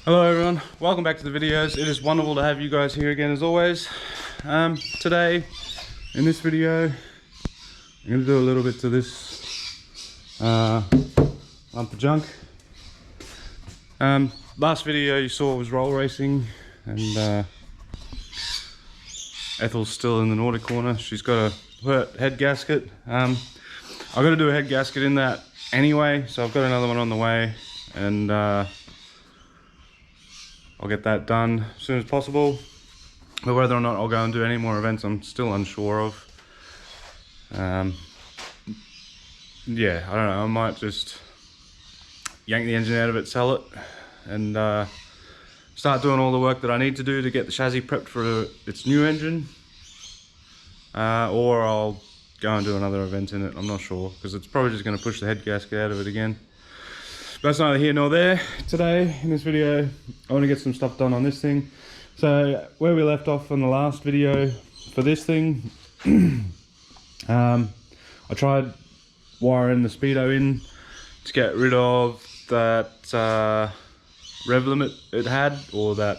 Hello everyone, welcome back to the videos. It is wonderful to have you guys here again as always. Today, in this video, I'm going to do a little bit to this lump of junk. Last video you saw was roll racing, and Ethel's still in the Nordic corner. She's got a head gasket. I've got to do a head gasket in that anyway, so I've got another one on the way, and I'll get that done as soon as possible. But whether or not I'll go and do any more events, I'm still unsure of. Yeah, I don't know, I might just yank the engine out of it, sell it, and start doing all the work that I need to do to get the chassis prepped for its new engine. Or I'll go and do another event in it, I'm not sure, because it's probably just going to push the head gasket out of it again. But that's neither here nor there. Today, in this video, I want to get some stuff done on this thing. So, where we left off on the last video for this thing, I tried wiring the speedo in to get rid of that rev limit it had, or that,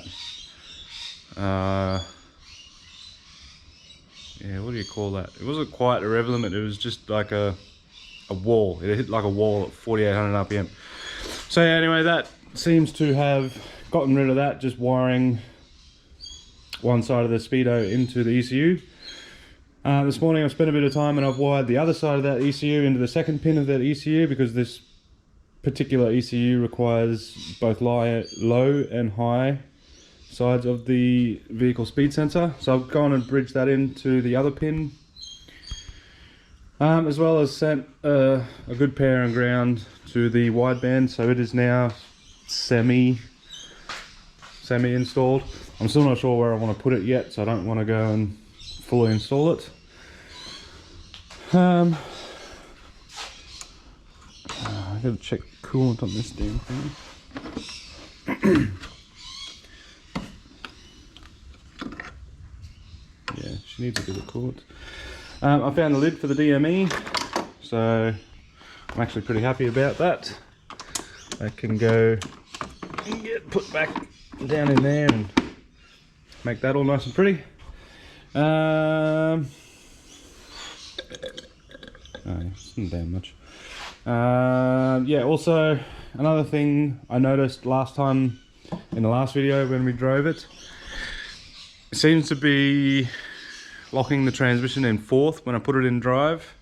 yeah, what do you call that? It wasn't quite a rev limit, it was just like a wall. It hit like a wall at 4800 RPM. So yeah, anyway, that seems to have gotten rid of that, just wiring one side of the speedo into the ECU. This morning I've spent a bit of time and I've wired the other side of that ECU into the second pin of that ECU, because this particular ECU requires both low and high sides of the vehicle speed sensor. So I've gone and bridged that into the other pin, as well as sent a good pair and ground to the wideband, so it is now semi installed. I'm still not sure where I want to put it yet, so I don't want to go and fully install it. I gotta check coolant on this damn thing. Yeah, she needs a bit of coolant. I found the lid for the DME, so I'm actually pretty happy about that. That can go and get put back down in there and make that all nice and pretty. Oh, it's not damn much. Yeah, also another thing I noticed last time in the last video when we drove it, it seems to be locking the transmission in fourth when I put it in drive.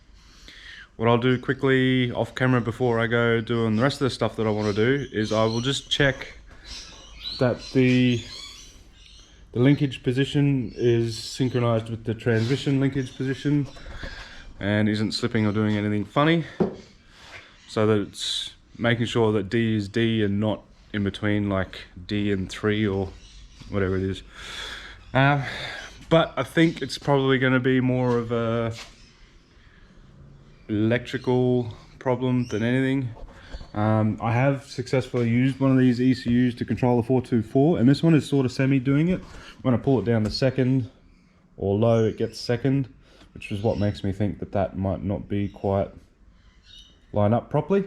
What I'll do quickly off camera before I go doing the rest of the stuff that I want to do is I will just check that the linkage position is synchronized with the transmission linkage position and isn't slipping or doing anything funny, so that it's making sure that D is D and not in between like D and 3 or whatever it is. But I think it's probably going to be more of a electrical problem than anything. I have successfully used one of these ECUs to control the 424, and this one is sort of semi doing it. When I pull it down to second or low, it gets second, which is what makes me think that that might not be quite lined up properly.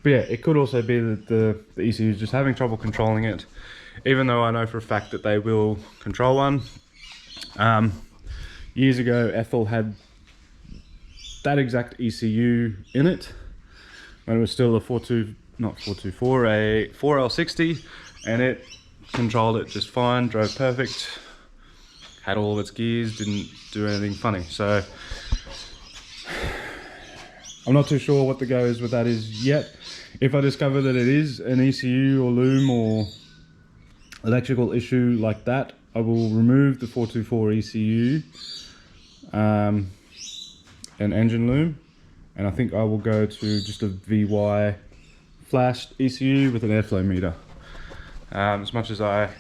But yeah, it could also be that the ECU is just having trouble controlling it, even though I know for a fact that they will control one. Years ago, Ethel had that exact ECU in it when it was still a 4L60, and it controlled it just fine, drove perfect, had all of its gears, didn't do anything funny. So I'm not too sure what the go is with that is yet. If I discover that it is an ECU or loom or electrical issue like that, I will remove the 424 ECU and engine loom, and I think I will go to just a VY flashed ECU with an airflow meter. As much as I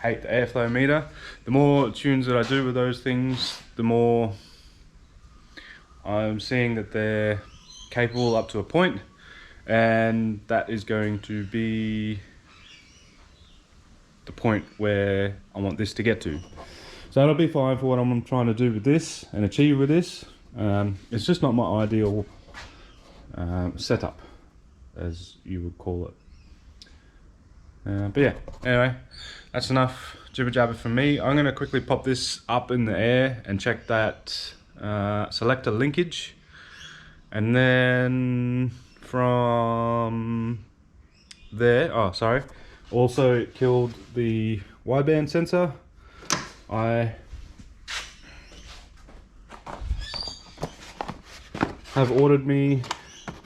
hate the airflow meter, the more tunes that I do with those things, the more I'm seeing that they're capable up to a point, and that is going to be the point where I want this to get to. So it'll be fine for what I'm trying to do with this and achieve with this. It's just not my ideal setup, as you would call it. But yeah, anyway, that's enough jibber jabber from me. I'm going to quickly pop this up in the air and check that selector linkage, and then from there, also it killed the wideband sensor. I have ordered me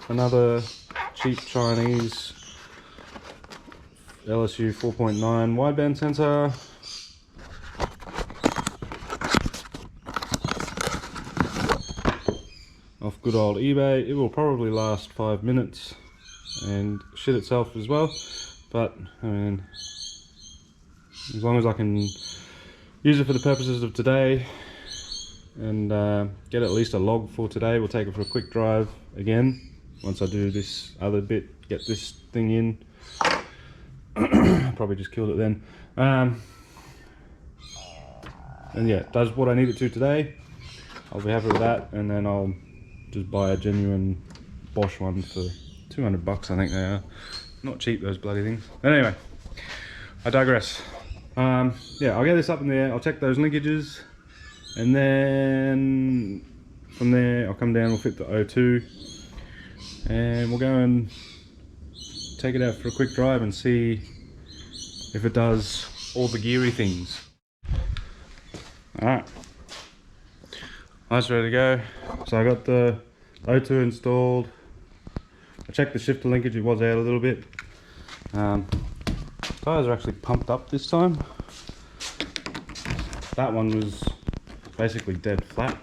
another cheap Chinese LSU 4.9 wideband sensor. Off good old eBay. It will probably last 5 minutes and shit itself as well, but I mean, as long as I can use it for the purposes of today and get at least a log for today. We'll take it for a quick drive again once I do this other bit, get this thing in. Probably just killed it then. And yeah, it does what I need it to today. I'll be happy with that, and then I'll just buy a genuine Bosch one for 200 bucks, I think they are. Not cheap, those bloody things. But anyway, I digress. Yeah, I'll get this up in the air, I'll check those linkages, and then from there I'll come down, we'll fit the O2, and we'll go and take it out for a quick drive and see if it does all the geary things. Alright, that's ready to go. So I got the O2 installed. I checked the shifter linkage, it was out a little bit. Tires are actually pumped up this time. That one was basically dead flat.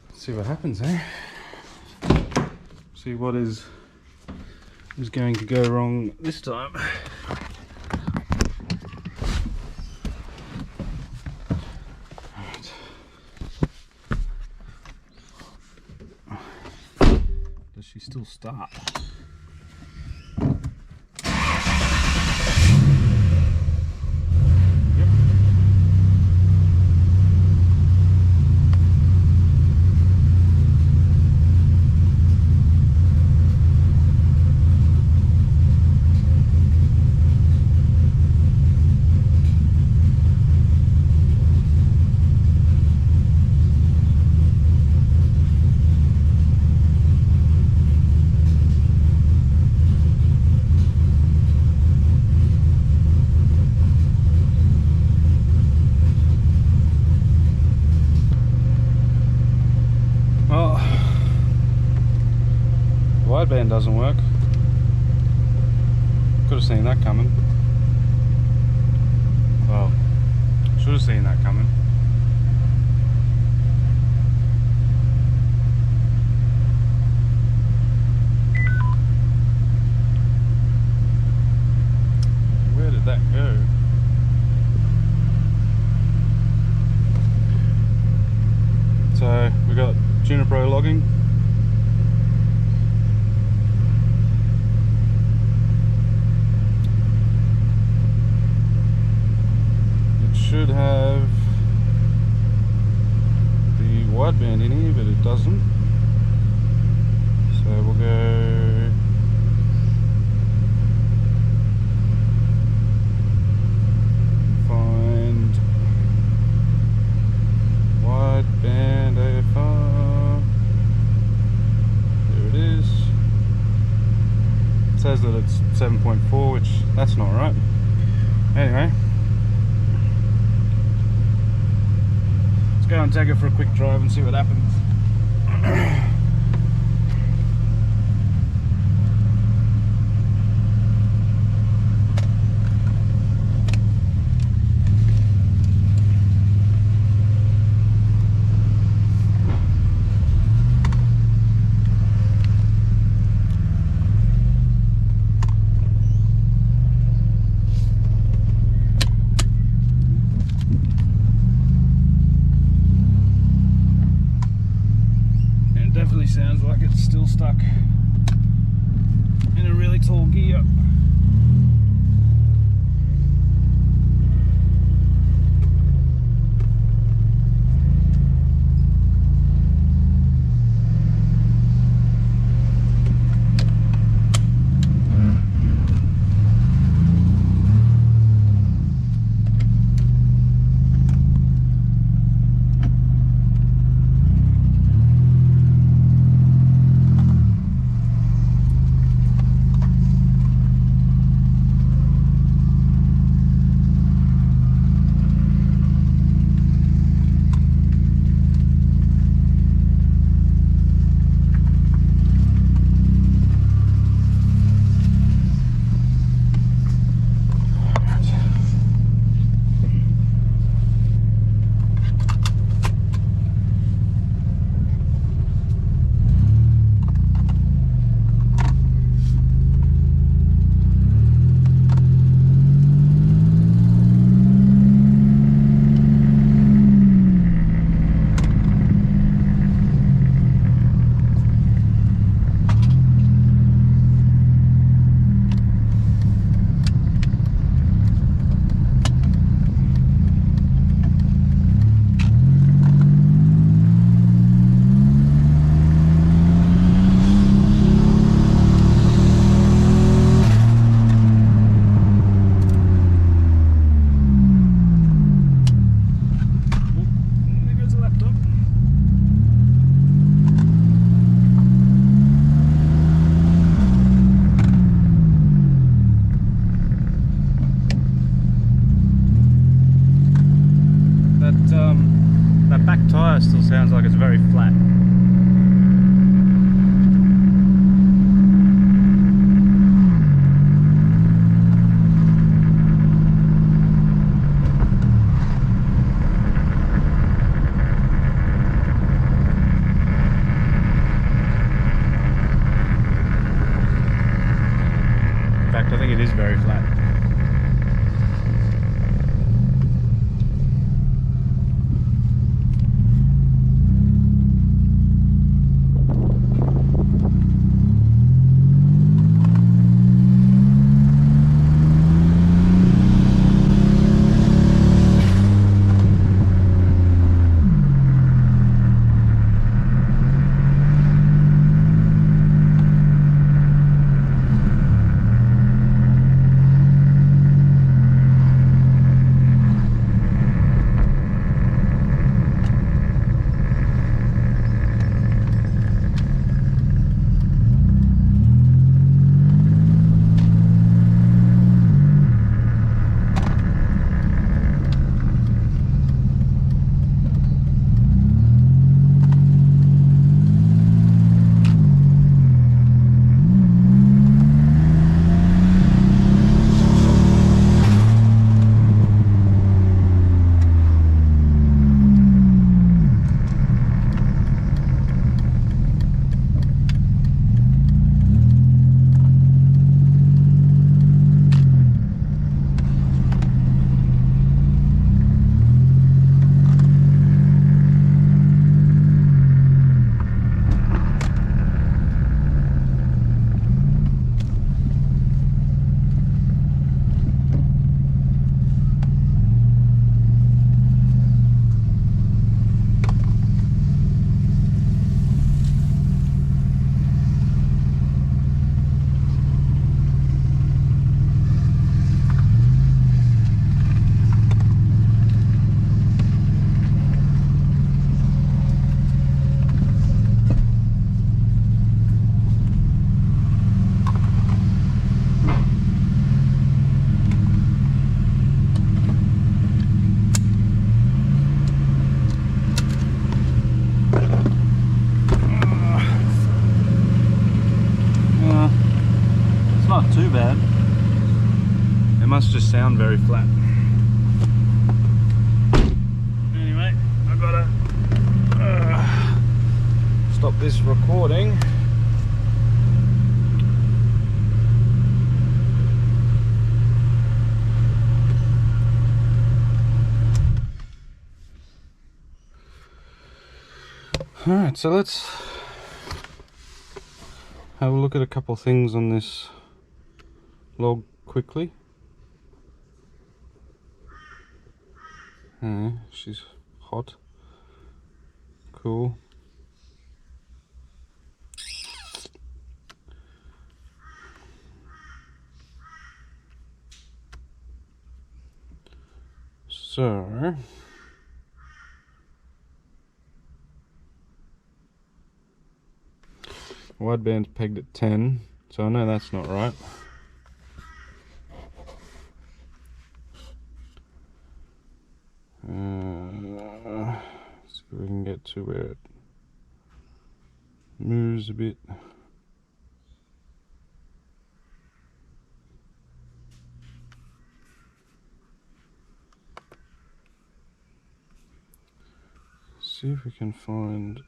Let's see what happens, eh? See what is going to go wrong this time. Does she still start? Yep. Wideband doesn't work. Could have seen that coming. Well, should have seen that coming. Where did that go? So we got Juniper logging. Should have the wideband in here, but it doesn't. So we'll go find wideband AFR. There it is. It says that it's 7.4, which that's not right. Anyway. Let's go and take it for a quick drive and see what happens. sounds like it's still stuck in a really tall gear. That back tyre still sounds like it's very flat. In fact, I think it is very flat. Too bad. It must just sound very flat. Anyway, I gotta stop this recording. Alright, so let's have a look at a couple of things on this log quickly. She's hot. Cool. So wideband's pegged at 10, so I know that's not right. See if we can get to where it moves a bit. See if we can find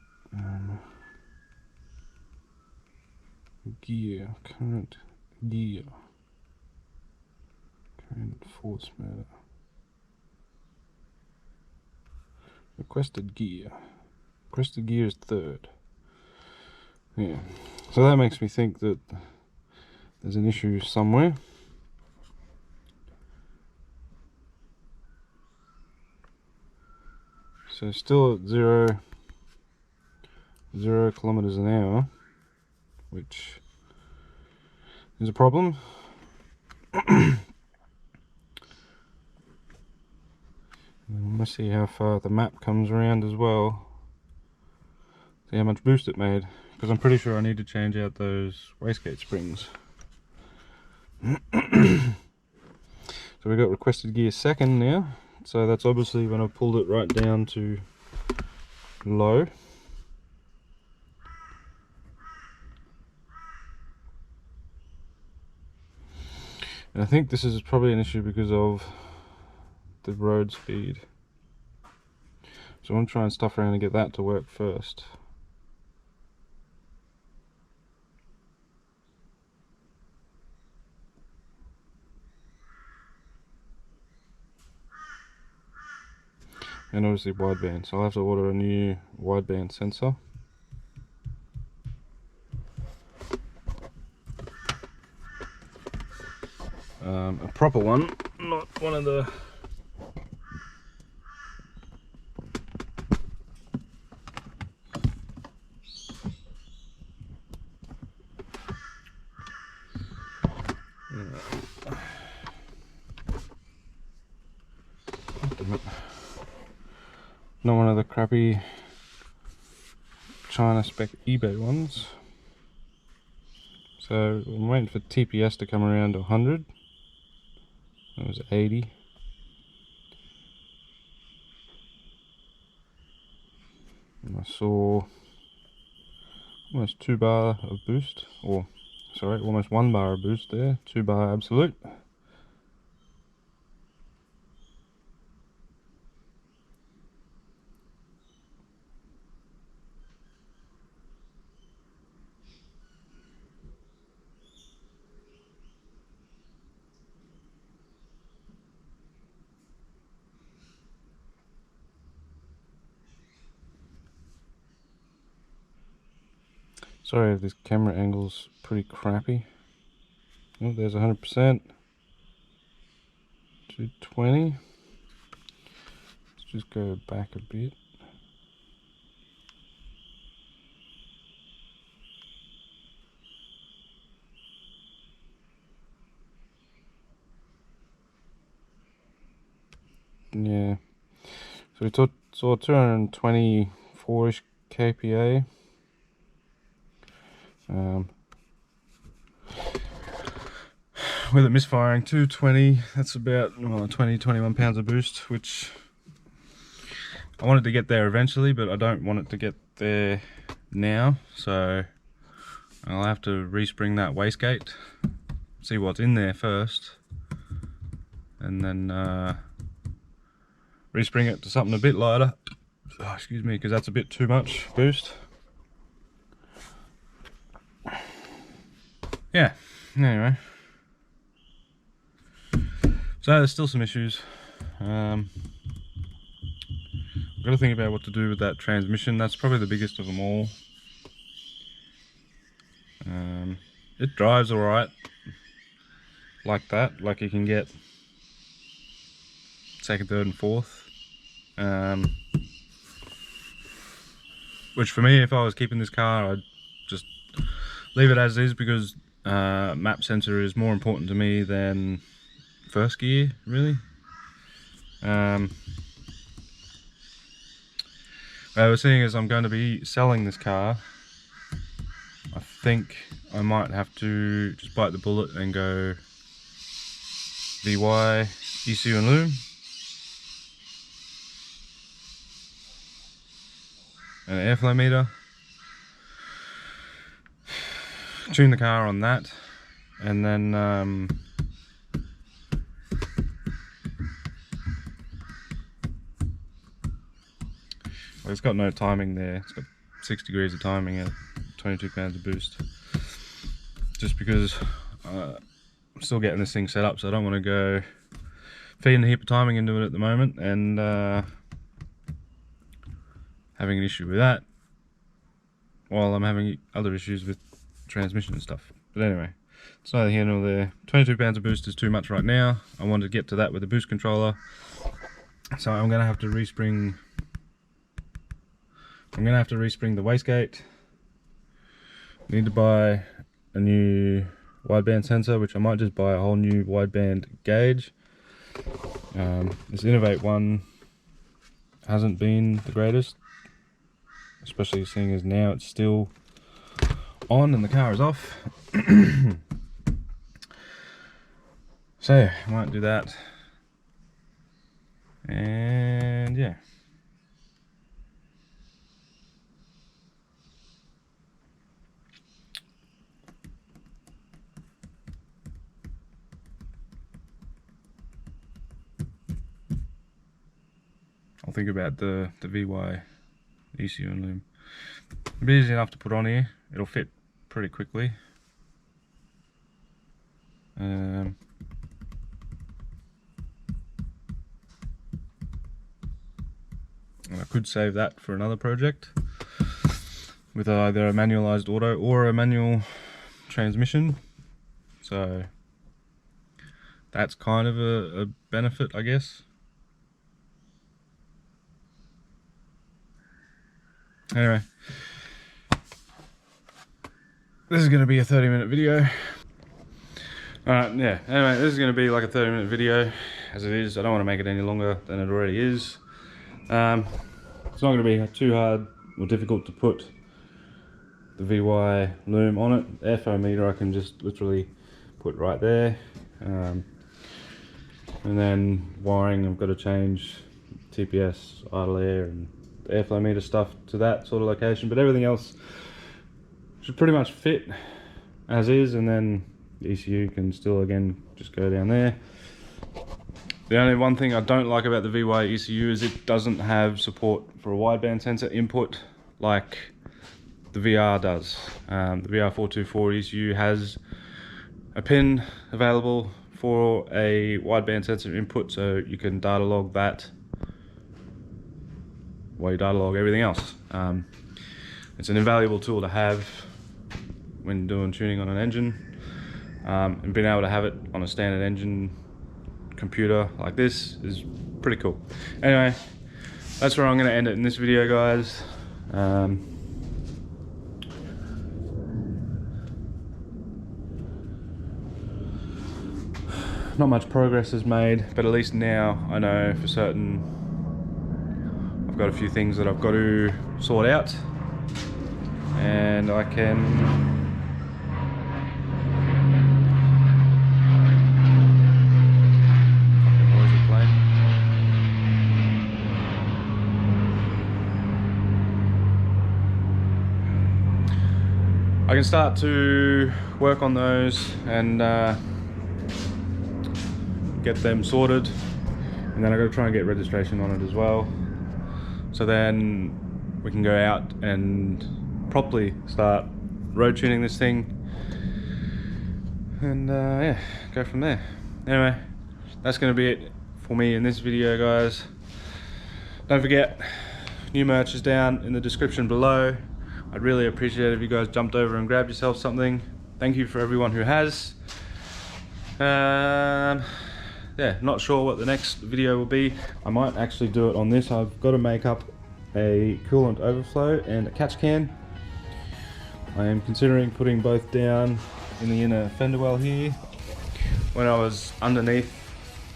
gear, current gear, current force motor, requested gear is 3rd. Yeah, so that makes me think that there's an issue somewhere. So still at 0 kilometers an hour, which is a problem. Let's see how far the map comes around as well. See how much boost it made, because I'm pretty sure I need to change out those wastegate springs. So we got requested gear 2nd now, so that's obviously when I pulled it right down to low. And I think this is probably an issue because of the road speed. So I'm going to try and stuff around and get that to work first. And obviously wideband, so I'll have to order a new wideband sensor. A proper one, not one of the not one of the crappy China spec eBay ones. So I'm waiting for TPS to come around to 100. That was 80. And I saw almost 2 bar of boost, or sorry, almost 1 bar of boost there, 2 bar absolute. Sorry if this camera angle's pretty crappy. Oh, there's 100%. 220. Let's just go back a bit. Yeah. So we saw 224-ish kPa. With it misfiring 220, that's about 20-21 pounds of boost, which I wanted to get there eventually, but I don't want it to get there now, so I'll have to respring that wastegate, see what's in there first, and then respring it to something a bit lighter. Oh, excuse me, because that's a bit too much boost. Yeah, anyway. So there's still some issues. I've got to think about what to do with that transmission. That's probably the biggest of them all. it drives alright like that, like you can get second, third and fourth, which for me, if I was keeping this car, I'd just leave it as is, because map sensor is more important to me than first gear, really. What I was seeing is I'm going to be selling this car. I think I might have to just bite the bullet and go VY, ECU and loom, and an airflow meter. Tune the car on that, and then well, it's got no timing there. It's got 6 degrees of timing at 22 pounds of boost. Just because I'm still getting this thing set up, so I don't want to go feeding a heap of timing into it at the moment and having an issue with that while I'm having other issues with transmission and stuff. But anyway, it's neither here nor there. 22 pounds of boost is too much right now. I want to get to that with a boost controller, so I'm going to have to respring. I'm going to have to respring the wastegate. Need to buy a new wideband sensor, which I might just buy a whole new wideband gauge. This Innovate one hasn't been the greatest, especially seeing as now it's still on and the car is off. So I might do that, and yeah. I'll think about the VY, ECU and loom. It'll be easy enough to put on here. It'll fit pretty quickly. And I could save that for another project with either a manualized auto or a manual transmission. So that's kind of a benefit, I guess. Anyway, this is going to be a 30-minute video. Alright, yeah, anyway, this is going to be like a 30-minute video as it is. I don't want to make it any longer than it already is. It's not going to be too hard or difficult to put the VY loom on it. The airflow meter I can just literally put right there. And then wiring, I've got to change TPS, idle air and the airflow meter stuff to that sort of location, but everything else should pretty much fit as is, and then the ECU can still again just go down there. The only one thing I don't like about the VY ECU is it doesn't have support for a wideband sensor input like the VR does. The VR424 ECU has a pin available for a wideband sensor input, so you can data log that while you data log everything else. It's an invaluable tool to have when doing tuning on an engine, and being able to have it on a standard engine computer like this is pretty cool. Anyway, that's where I'm going to end it in this video, guys. Not much progress is made, but at least now I know for certain I've got a few things that I've got to sort out, and I can start to work on those and get them sorted, and then I've got to try and get registration on it as well, so then we can go out and properly start road tuning this thing, and yeah, go from there. Anyway, that's going to be it for me in this video, guys. Don't forget, new merch is down in the description below. I'd really appreciate it if you guys jumped over and grabbed yourself something. thank you for everyone who has. Yeah, not sure what the next video will be. I might actually do it on this. I've got to make up a coolant overflow and a catch can. I am considering putting both down in the inner fender well here. When I was underneath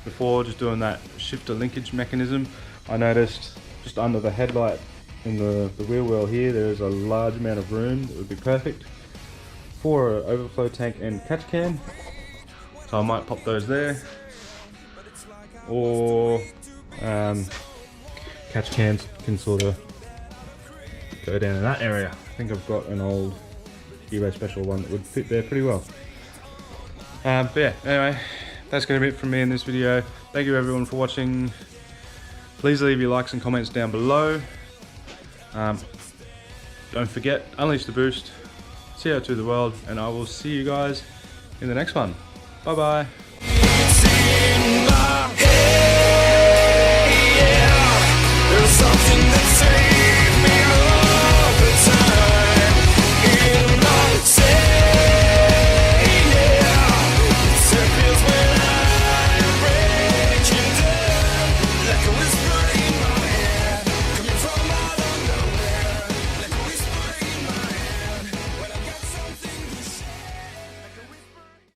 before, just doing that shifter linkage mechanism, I noticed just under the headlight in the wheel well here, there is a large amount of room that would be perfect for an overflow tank and catch can. So I might pop those there, or catch cans can sort of go down in that area. I think I've got an old eBay special one that would fit there pretty well. But yeah, anyway, that's going to be it from me in this video. Thank you everyone for watching. Please leave your likes and comments down below. Don't forget, unleash the boost, CO2 the world, and I will see you guys in the next one. Bye bye. There's something that's